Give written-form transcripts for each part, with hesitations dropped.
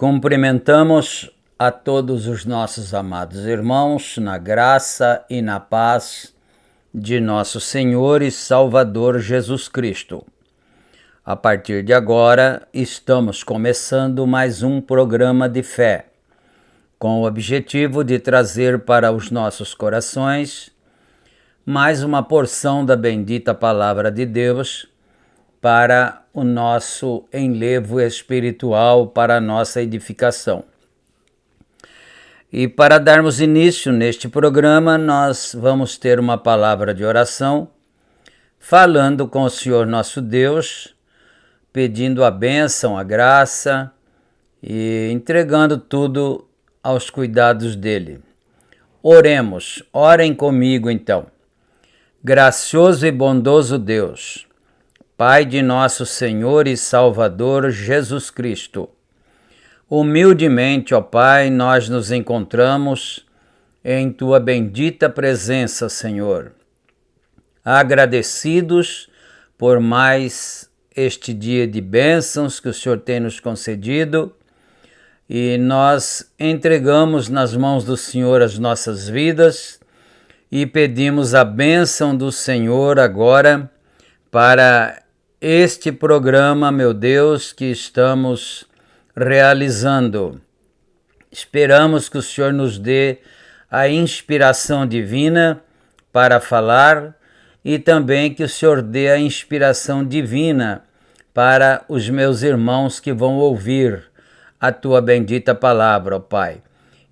Cumprimentamos a todos os nossos amados irmãos na graça e na paz de nosso Senhor e Salvador Jesus Cristo. A partir de agora, estamos começando mais um programa de fé, com o objetivo de trazer para os nossos corações mais uma porção da bendita Palavra de Deus para o nosso enlevo espiritual, para a nossa edificação. E para darmos início neste programa, nós vamos ter uma palavra de oração, falando com o Senhor nosso Deus, pedindo a bênção, a graça e entregando tudo aos cuidados dele. Oremos, orem comigo então. Gracioso e bondoso Deus, Pai de nosso Senhor e Salvador Jesus Cristo, humildemente, ó Pai, nós nos encontramos em Tua bendita presença, Senhor, agradecidos por mais este dia de bênçãos que o Senhor tem nos concedido, e nós entregamos nas mãos do Senhor as nossas vidas e pedimos a bênção do Senhor agora para este programa, meu Deus, que estamos realizando. Esperamos que o Senhor nos dê a inspiração divina para falar e também que o Senhor dê a inspiração divina para os meus irmãos que vão ouvir a tua bendita palavra, ó Pai.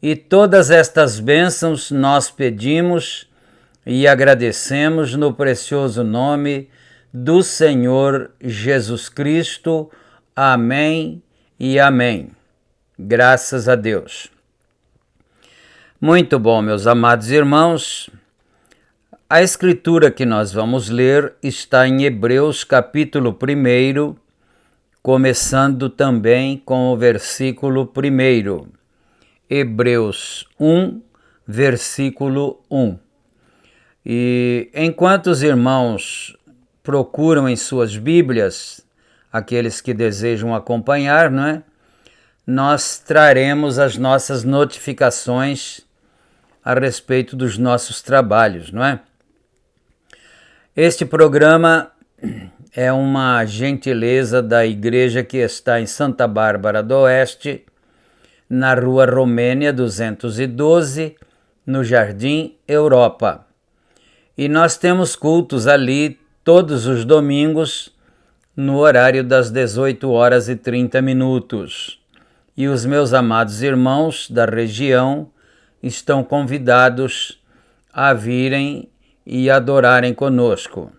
E todas estas bênçãos nós pedimos e agradecemos no precioso nome do Senhor Jesus Cristo. Amém e amém. Graças a Deus. Muito bom, meus amados irmãos. A escritura que nós vamos ler está em Hebreus capítulo 1, começando também com o versículo 1. Hebreus 1, versículo 1. E enquanto os irmãos procuram em suas Bíblias, aqueles que desejam acompanhar, não é? Nós traremos as nossas notificações a respeito dos nossos trabalhos, não é? Este programa é uma gentileza da igreja que está em Santa Bárbara do Oeste, na Rua Romênia 212, no Jardim Europa. E nós temos cultos ali todos os domingos, no horário das 18h30. E os meus amados irmãos da região estão convidados a virem e adorarem conosco.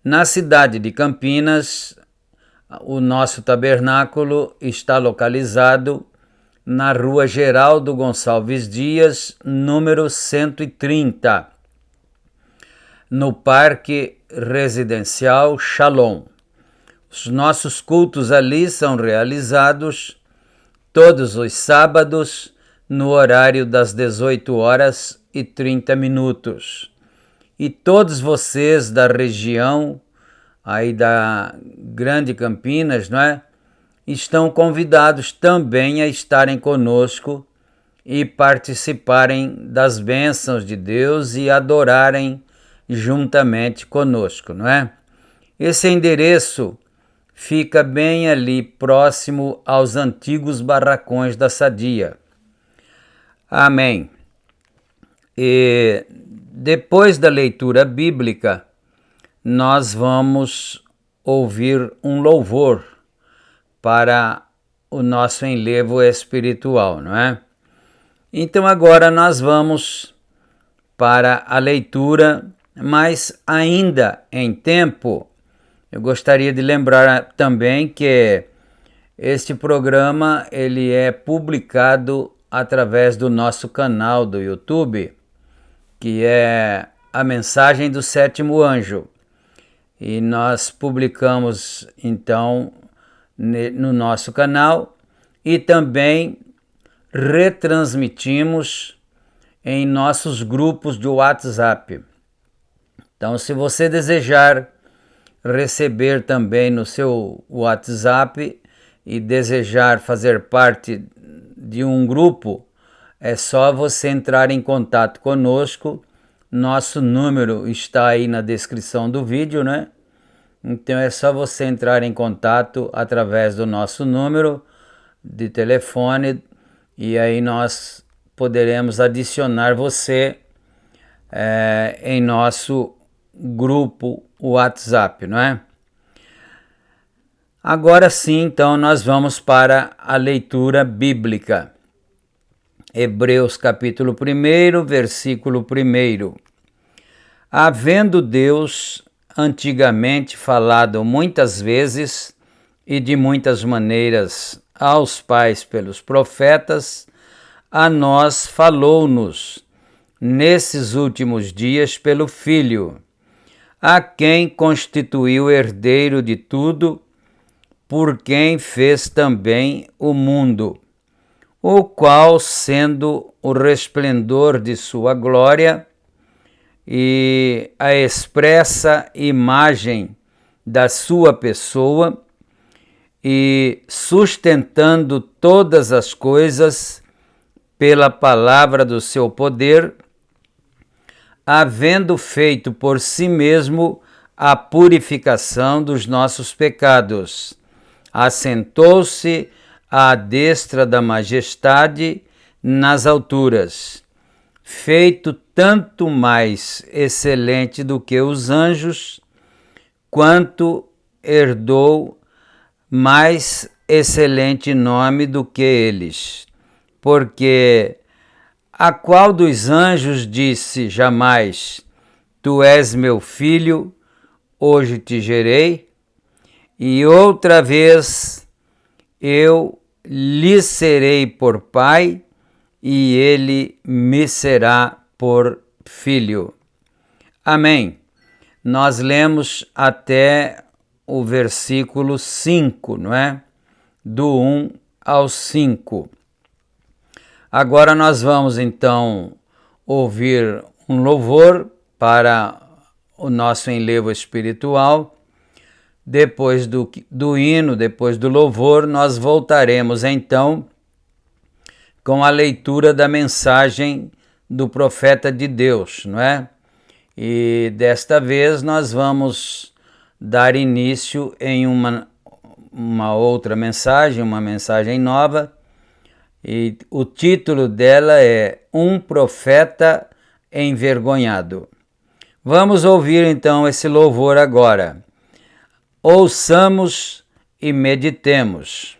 Na cidade de Campinas, o nosso tabernáculo está localizado na Rua Geraldo Gonçalves Dias, número 130, no Parque Residencial Shalom. Os nossos cultos ali são realizados todos os sábados, no horário das 18h30. E todos vocês da região, aí da Grande Campinas, não é? Estão convidados também a estarem conosco e participarem das bênçãos de Deus e adorarem juntamente conosco, não é? Esse endereço fica bem ali próximo aos antigos barracões da Sadia. Amém. E depois da leitura bíblica, nós vamos ouvir um louvor para o nosso enlevo espiritual, não é? Então agora nós vamos para a leitura, mas ainda em tempo, eu gostaria de lembrar também que este programa ele é publicado através do nosso canal do YouTube, que é a Mensagem do Sétimo Anjo. E nós publicamos, então, no nosso canal e também retransmitimos em nossos grupos de WhatsApp. Então, se você desejar receber também no seu WhatsApp e desejar fazer parte de um grupo, é só você entrar em contato conosco. Nosso número está aí na descrição do vídeo, né? Então é só você entrar em contato através do nosso número de telefone e aí nós poderemos adicionar você em nosso grupo WhatsApp, não é? Agora sim, então, nós vamos para a leitura bíblica. Hebreus capítulo 1, versículo 1. Havendo Deus antigamente falado muitas vezes e de muitas maneiras aos pais pelos profetas, a nós falou-nos nesses últimos dias pelo Filho, a quem constituiu herdeiro de tudo, por quem fez também o mundo, o qual, sendo o resplendor de sua glória e a expressa imagem da sua pessoa, e sustentando todas as coisas pela palavra do seu poder, havendo feito por si mesmo a purificação dos nossos pecados, assentou-se à destra da majestade nas alturas, feito tanto mais excelente do que os anjos, quanto herdou mais excelente nome do que eles, porque a qual dos anjos disse jamais: Tu és meu filho, hoje te gerei? E outra vez, eu lhe serei por pai, e ele me será por filho. Amém. Nós lemos até o versículo 5, não é? Do 1 ao 5. Agora nós vamos então ouvir um louvor para o nosso enlevo espiritual. Depois do hino, depois do louvor, nós voltaremos então com a leitura da mensagem do profeta de Deus, não é? E desta vez nós vamos dar início em uma outra mensagem, uma mensagem nova, e o título dela é Um Profeta Envergonhado. Vamos ouvir então esse louvor agora. Ouçamos e meditemos.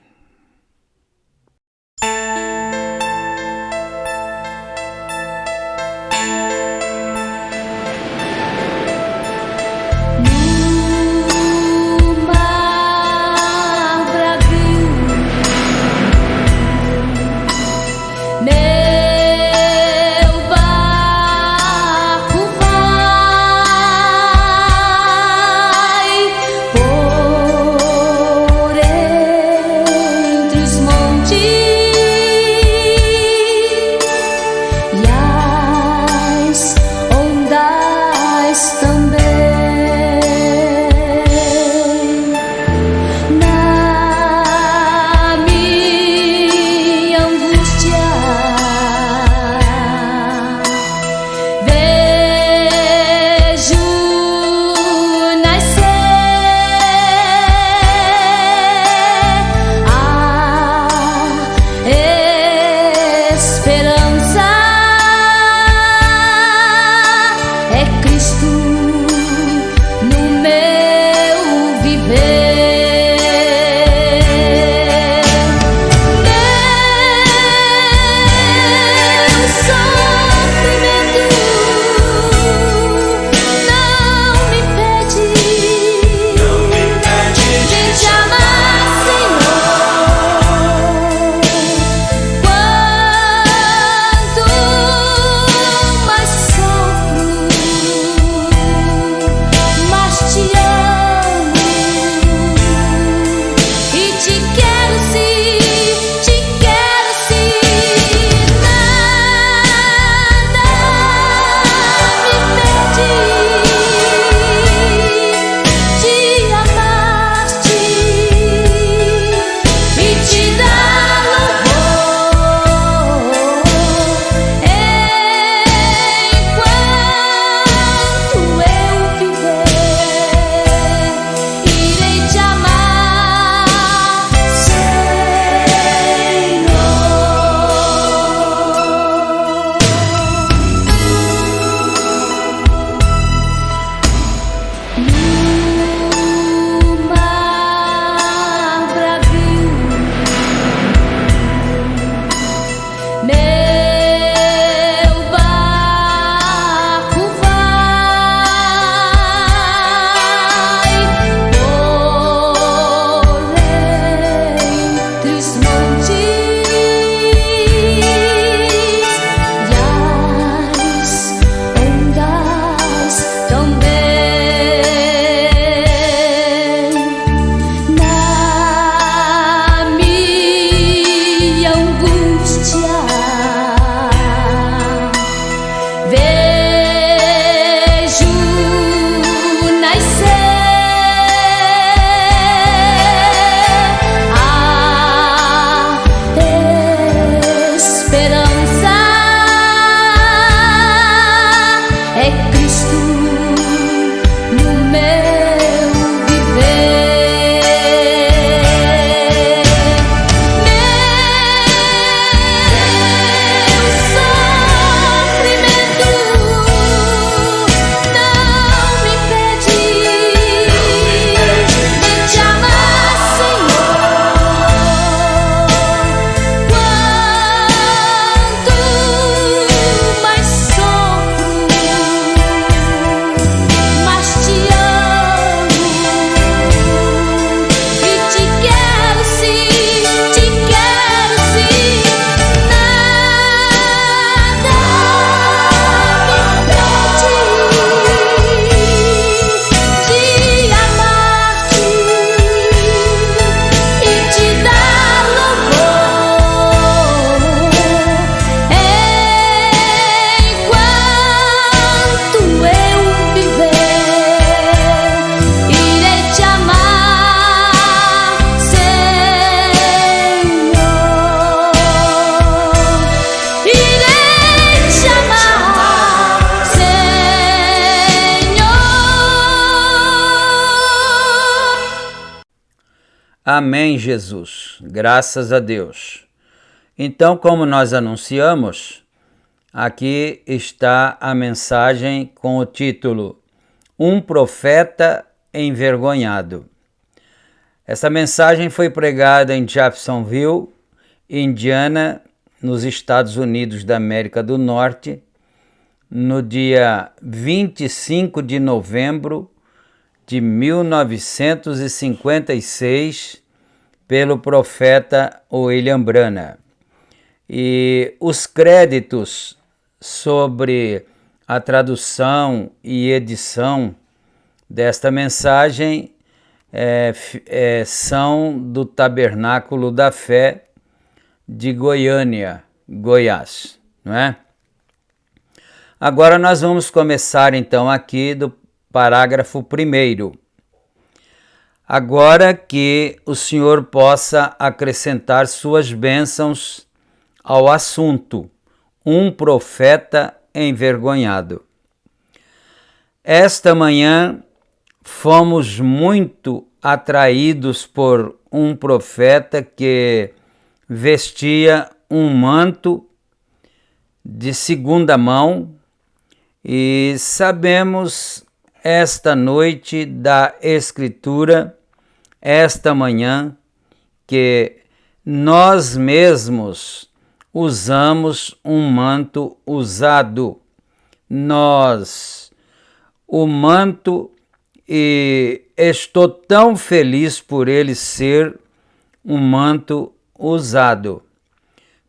Amém, Jesus. Graças a Deus. Então, como nós anunciamos, aqui está a mensagem com o título Um Profeta Envergonhado. Essa mensagem foi pregada em Jeffersonville, Indiana, nos Estados Unidos da América do Norte, no dia 25 de novembro de 1956, pelo profeta William Branham. E os créditos sobre a tradução e edição desta mensagem são do Tabernáculo da Fé de Goiânia, Goiás, não é? Agora nós vamos começar então aqui do parágrafo 1º. Agora que o Senhor possa acrescentar suas bênçãos ao assunto, um profeta envergonhado. Esta manhã fomos muito atraídos por um profeta que vestia um manto de segunda mão e sabemos esta noite da Escritura, esta manhã, que nós mesmos usamos um manto usado. O manto, e estou tão feliz por ele ser um manto usado,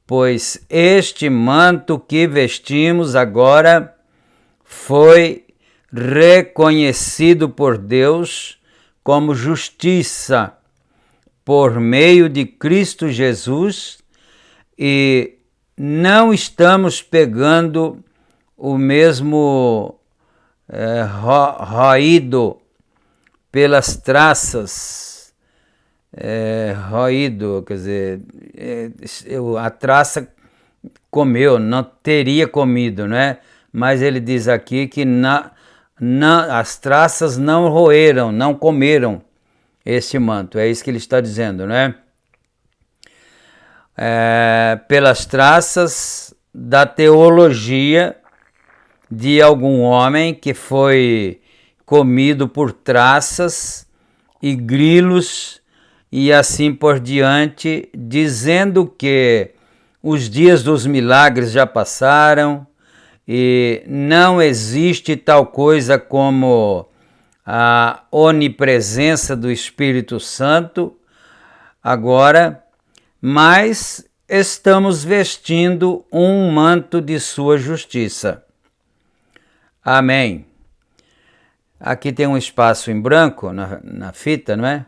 pois este manto que vestimos agora foi reconhecido por Deus como justiça por meio de Cristo Jesus, e não estamos pegando o mesmo roído pelas traças, roído, quer dizer, a traça comeu, não teria comido, né? Mas ele diz aqui que as traças não roeram, não comeram esse manto. É isso que ele está dizendo, né? Pelas traças da teologia de algum homem que foi comido por traças e grilos e assim por diante, dizendo que os dias dos milagres já passaram e não existe tal coisa como a onipresença do Espírito Santo agora, mas estamos vestindo um manto de sua justiça. Amém. Aqui tem um espaço em branco na fita, não é?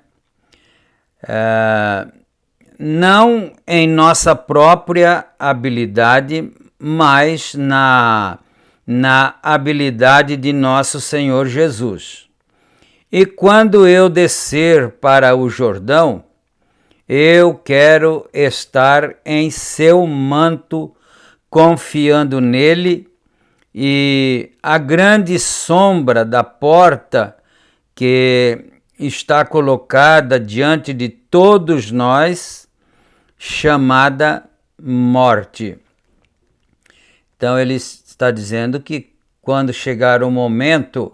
Não em nossa própria habilidade, mas na habilidade de nosso Senhor Jesus. E quando eu descer para o Jordão, eu quero estar em seu manto, confiando nele, e a grande sombra da porta que está colocada diante de todos nós, chamada morte. Então ele está dizendo que quando chegar o momento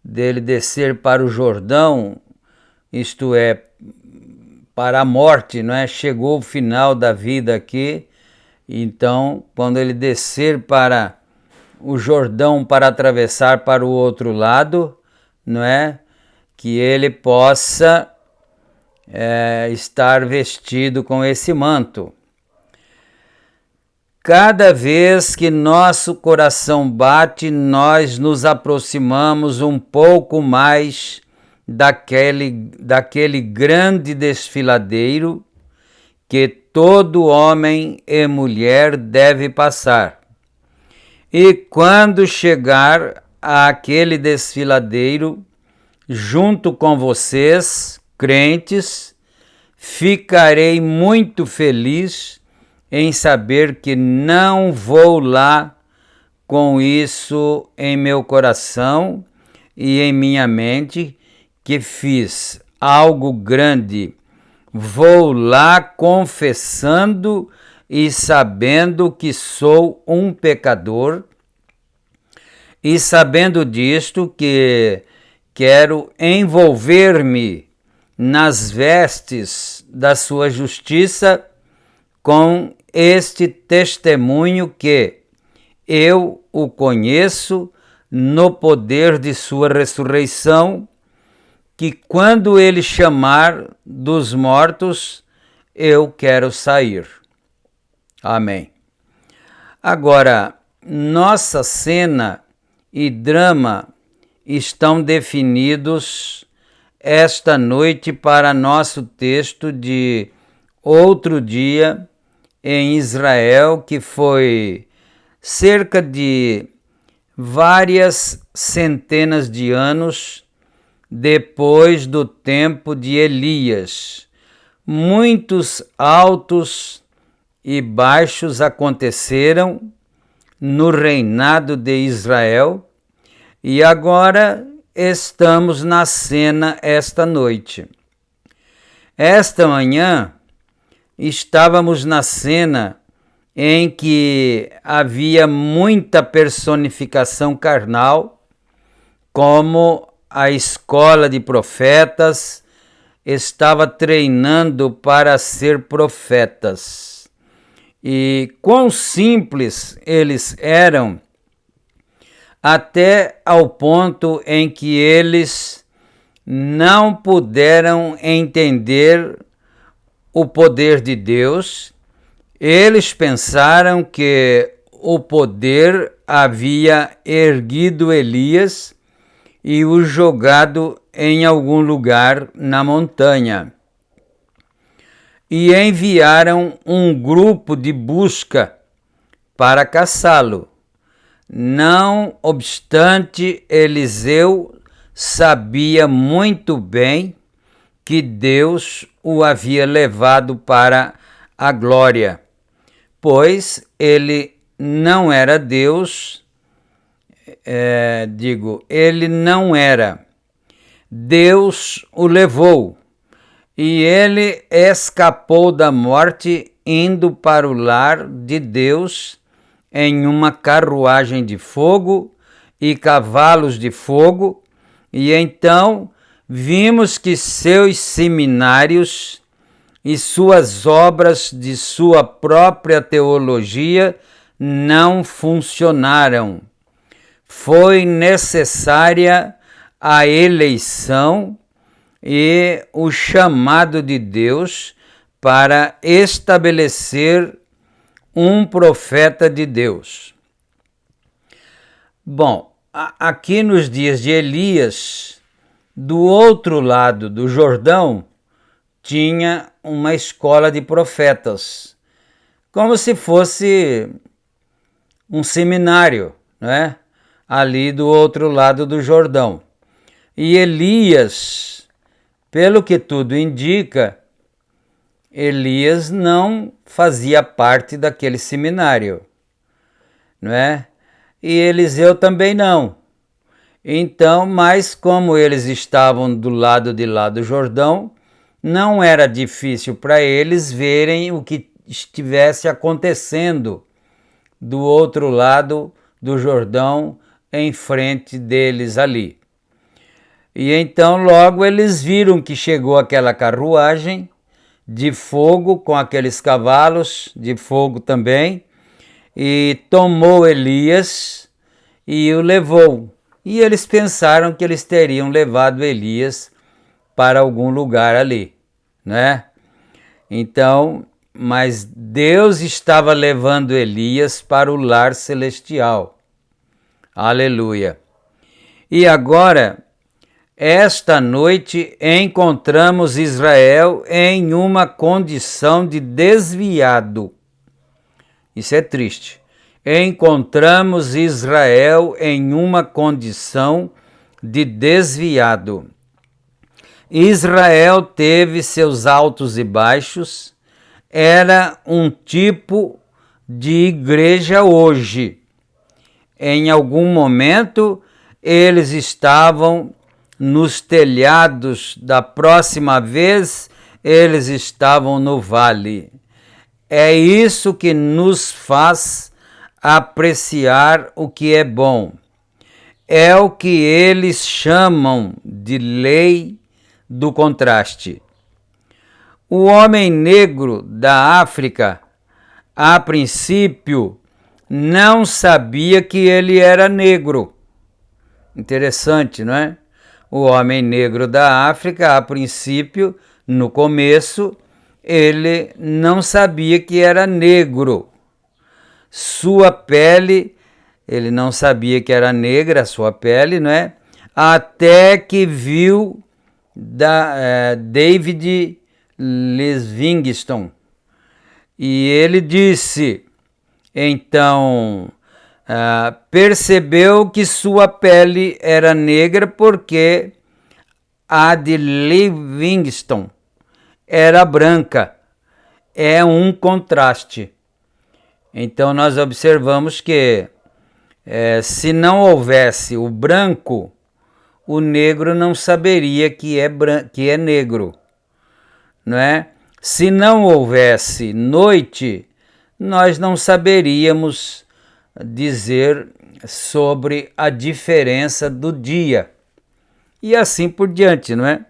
dele descer para o Jordão, isto é, para a morte, não é? Chegou o final da vida aqui, então quando ele descer para o Jordão para atravessar para o outro lado, não é? Que ele possa estar vestido com esse manto. Cada vez que nosso coração bate, nós nos aproximamos um pouco mais daquele grande desfiladeiro que todo homem e mulher deve passar. E quando chegar àquele desfiladeiro, junto com vocês, crentes, ficarei muito feliz em saber que não vou lá com isso em meu coração e em minha mente, que fiz algo grande vou lá confessando e sabendo que sou um pecador, e sabendo disto que quero envolver-me nas vestes da sua justiça com este testemunho que eu o conheço no poder de sua ressurreição, que quando ele chamar dos mortos, eu quero sair. Amém. Agora, nossa cena e drama estão definidos esta noite para nosso texto de outro dia em Israel, que foi cerca de várias centenas de anos depois do tempo de Elias. Muitos altos e baixos aconteceram no reinado de Israel e agora estamos na cena esta noite. Esta manhã estávamos na cena em que havia muita personificação carnal, como a escola de profetas estava treinando para ser profetas. E quão simples eles eram, até ao ponto em que eles não puderam entender o poder de Deus. Eles pensaram que o poder havia erguido Elias e o jogado em algum lugar na montanha. E enviaram um grupo de busca para caçá-lo. Não obstante, Eliseu sabia muito bem que Deus o havia levado para a glória, pois ele não era Deus, ele não era. Deus o levou. E ele escapou da morte indo para o lar de Deus em uma carruagem de fogo e cavalos de fogo. E então vimos que seus seminários e suas obras de sua própria teologia não funcionaram. Foi necessária a eleição e o chamado de Deus para estabelecer um profeta de Deus. Bom, aqui nos dias de Elias, do outro lado do Jordão, tinha uma escola de profetas, como se fosse um seminário, né? Ali do outro lado do Jordão. E Elias, pelo que tudo indica, Elias não fazia parte daquele seminário, não é? E Eliseu também não. Então, mas como eles estavam do lado de lá do Jordão, não era difícil para eles verem o que estivesse acontecendo do outro lado do Jordão, em frente deles ali. E então logo eles viram que chegou aquela carruagem de fogo com aqueles cavalos de fogo também, e tomou Elias e o levou. E eles pensaram que eles teriam levado Elias para algum lugar ali, né? Então, mas Deus estava levando Elias para o lar celestial. Aleluia! E agora, esta noite, encontramos Israel em uma condição de desviado. Isso é triste. Encontramos Israel em uma condição de desviado. Israel teve seus altos e baixos, era um tipo de igreja hoje. Em algum momento, eles estavam nos telhados, da próxima vez eles estavam no vale. É isso que nos faz apreciar o que é bom. É o que eles chamam de lei do contraste. O homem negro da África, a princípio, não sabia que ele era negro. Interessante, não é? O homem negro da África, a princípio, no começo, ele não sabia que era negro. Sua pele, ele não sabia que era negra a sua pele, não é? Até que viu David Livingstone. E ele disse, então, percebeu que sua pele era negra porque a de Livingstone era branca. É um contraste. Então nós observamos que se não houvesse o branco, o negro não saberia que é negro, não é? Se não houvesse noite, nós não saberíamos dizer sobre a diferença do dia. E assim por diante, não é?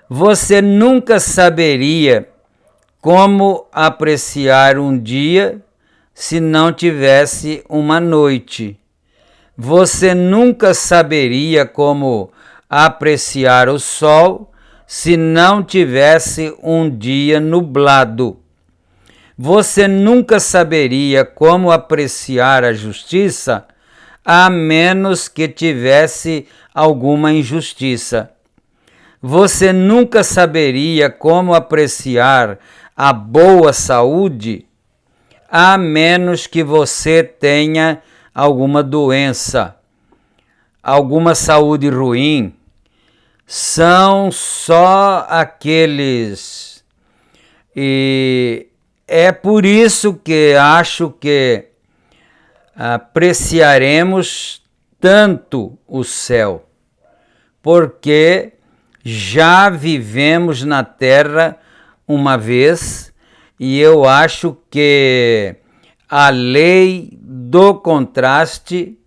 Você nunca saberia como apreciar um dia se não tivesse uma noite. Você nunca saberia como apreciar o sol se não tivesse um dia nublado. Você nunca saberia como apreciar a justiça a menos que tivesse alguma injustiça. Você nunca saberia como apreciar a boa saúde a menos que você tenha alguma doença, alguma saúde ruim. São só aqueles. E é por isso que acho que apreciaremos tanto o céu, porque já vivemos na terra uma vez e eu acho que a lei do contraste,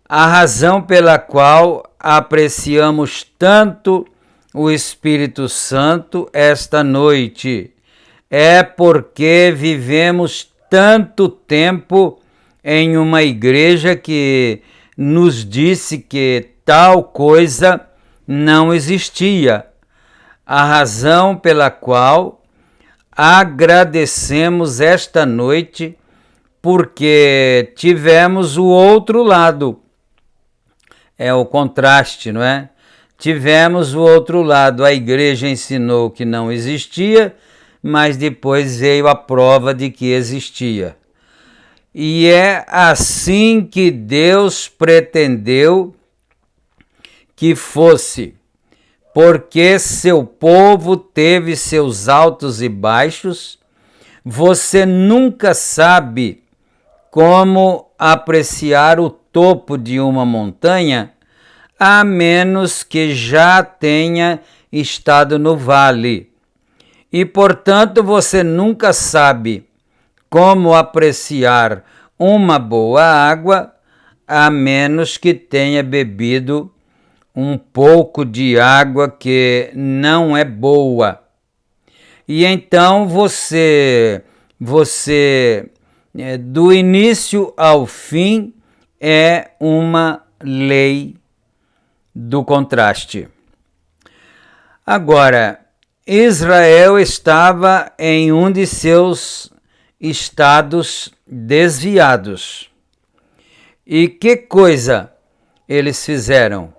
a razão pela qual apreciamos tanto o Espírito Santo esta noite, é porque vivemos tanto tempo em uma igreja que nos disse que tal coisa não existia. A razão pela qual agradecemos esta noite, porque tivemos o outro lado. É o contraste, não é? Tivemos o outro lado. A igreja ensinou que não existia, mas depois veio a prova de que existia. E é assim que Deus pretendeu que fosse, porque seu povo teve seus altos e baixos. Você nunca sabe como apreciar o topo de uma montanha, a menos que já tenha estado no vale. E, portanto, você nunca sabe como apreciar uma boa água, a menos que tenha bebido um pouco de água que não é boa. E então você do início ao fim é uma lei do contraste. Agora, Israel estava em um de seus estados desviados. E que coisa eles fizeram?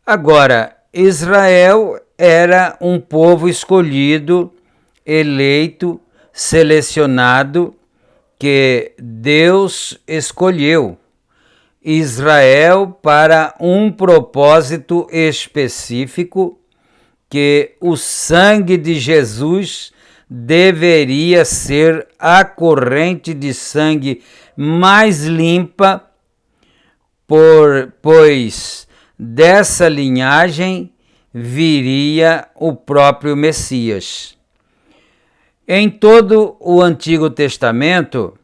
Agora, Israel era um povo escolhido, eleito, selecionado, que Deus escolheu Israel para um propósito específico, que o sangue de Jesus deveria ser a corrente de sangue mais limpa, pois dessa linhagem viria o próprio Messias. Em todo o Antigo Testamento,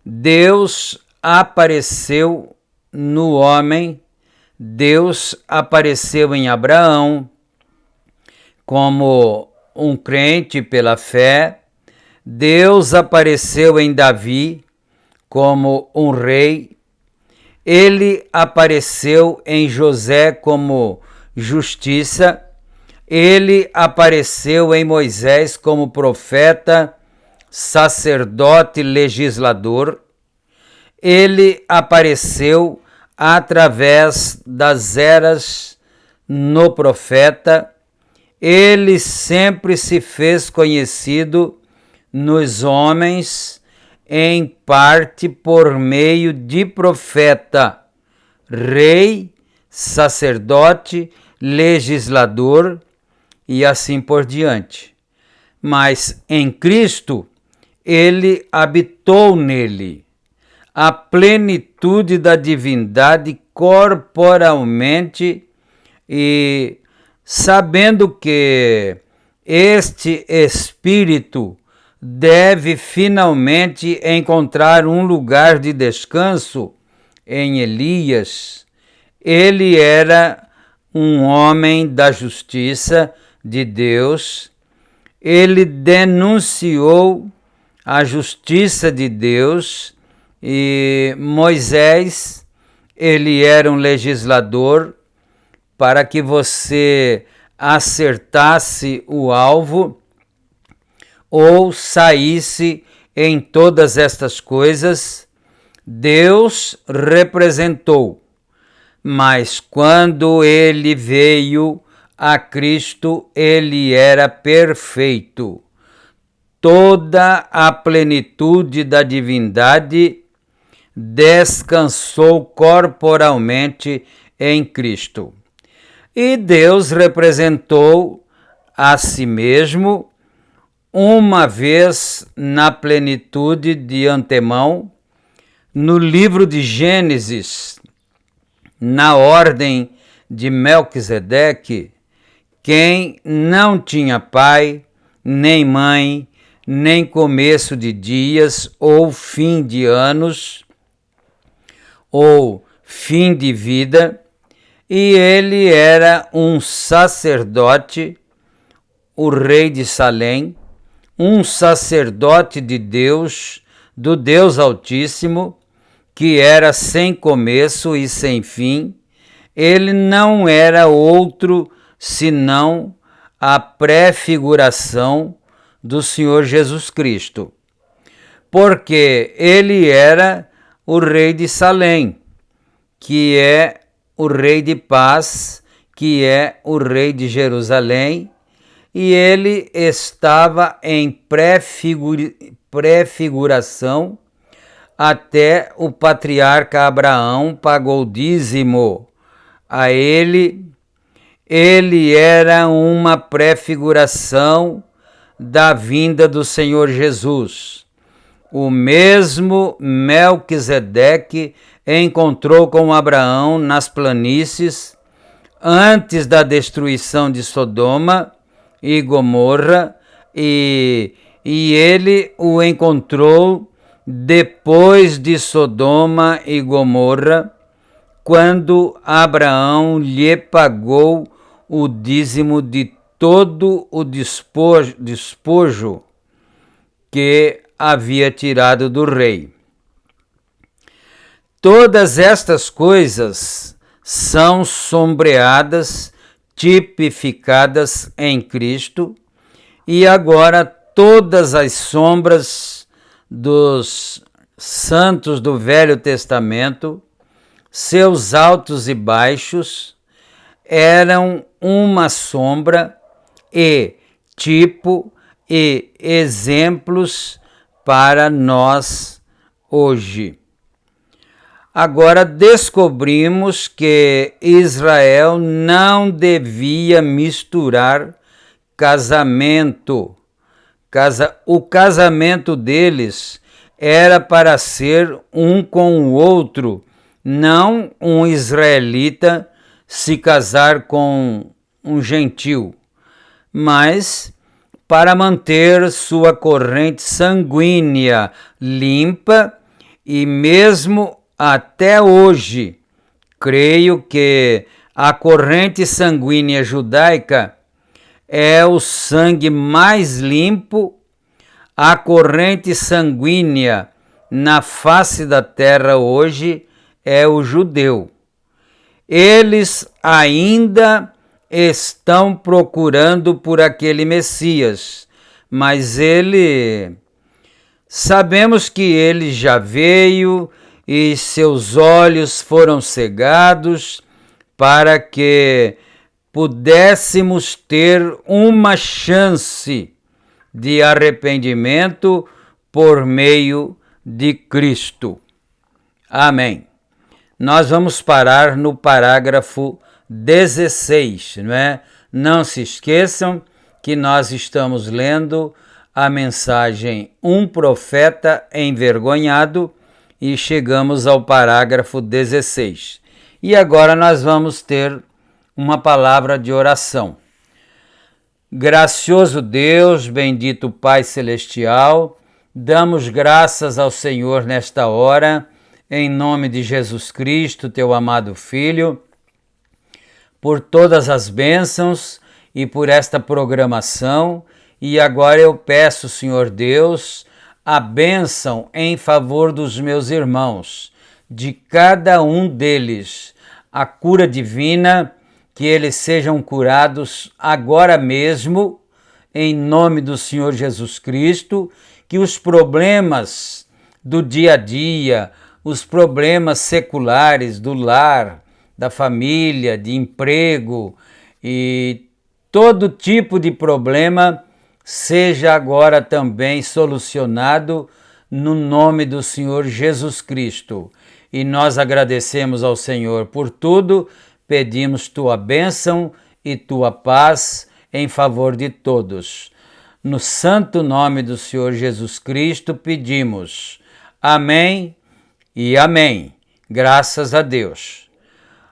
Deus apareceu no homem, Deus apareceu em Abraão como um crente pela fé, Deus apareceu em Davi como um rei, ele apareceu em José como justiça, ele apareceu em Moisés como profeta, sacerdote, legislador, ele apareceu através das eras no profeta, ele sempre se fez conhecido nos homens, em parte por meio de profeta, rei, sacerdote, legislador e assim por diante. Mas em Cristo, ele habitou nele a plenitude da divindade corporalmente e sabendo que este Espírito deve finalmente encontrar um lugar de descanso em Elias, ele era um homem da justiça de Deus, ele denunciou a justiça de Deus e Moisés, ele era um legislador para que você acertasse o alvo ou saísse em todas estas coisas, Deus representou. Mas quando ele veio a Cristo, ele era perfeito. Toda a plenitude da divindade descansou corporalmente em Cristo. E Deus representou a si mesmo uma vez na plenitude de antemão, no livro de Gênesis, na ordem de Melquisedeque, quem não tinha pai, nem mãe, nem começo de dias, ou fim de anos, ou fim de vida, e ele era um sacerdote, o rei de Salém, um sacerdote de Deus, do Deus Altíssimo, que era sem começo e sem fim. Ele não era outro senão a prefiguração do Senhor Jesus Cristo, porque ele era o rei de Salém, que é o rei de paz, que é o rei de Jerusalém, e ele estava em prefiguração até o patriarca Abraão pagou dízimo a ele. Ele era uma prefiguração da vinda do Senhor Jesus. O mesmo Melquisedeque encontrou com Abraão nas planícies antes da destruição de Sodoma e Gomorra, e ele o encontrou depois de Sodoma e Gomorra, quando Abraão lhe pagou o dízimo de todo o despojo que havia tirado do rei. Todas estas coisas são sombreadas, tipificadas em Cristo, e agora todas as sombras dos santos do Velho Testamento, seus altos e baixos, eram uma sombra e tipo e exemplos para nós hoje. Agora descobrimos que Israel não devia misturar casamento. O casamento deles era para ser um com o outro, não um israelita se casar com um gentil, mas para manter sua corrente sanguínea limpa, e mesmo até hoje, creio que a corrente sanguínea judaica é o sangue mais limpo. A corrente sanguínea na face da terra hoje é o judeu. Eles ainda estão procurando por aquele Messias, mas sabemos que ele já veio e seus olhos foram cegados para que pudéssemos ter uma chance de arrependimento por meio de Cristo. Amém. Nós vamos parar no parágrafo 16, não é? Não se esqueçam que nós estamos lendo a mensagem Um Profeta Envergonhado e chegamos ao parágrafo 16. E agora nós vamos ter uma palavra de oração. Gracioso Deus, bendito Pai Celestial, damos graças ao Senhor nesta hora, em nome de Jesus Cristo, teu amado Filho, por todas as bênçãos e por esta programação. E agora eu peço, Senhor Deus, a bênção em favor dos meus irmãos, de cada um deles, a cura divina, que eles sejam curados agora mesmo, em nome do Senhor Jesus Cristo, que os problemas do dia a dia, os problemas seculares do lar, da família, de emprego e todo tipo de problema seja agora também solucionado no nome do Senhor Jesus Cristo. E nós agradecemos ao Senhor por tudo, pedimos tua bênção e tua paz em favor de todos. No santo nome do Senhor Jesus Cristo pedimos. Amém e amém. Graças a Deus.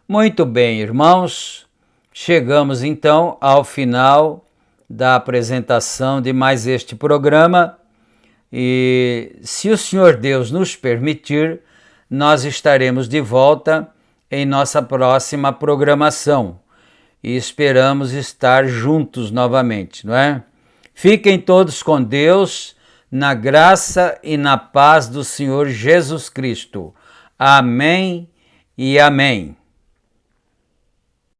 Muito bem, irmãos, chegamos então ao final da apresentação de mais este programa e, se o Senhor Deus nos permitir, nós estaremos de volta em nossa próxima programação e esperamos estar juntos novamente, não é? Fiquem todos com Deus, na graça e na paz do Senhor Jesus Cristo. Amém e amém.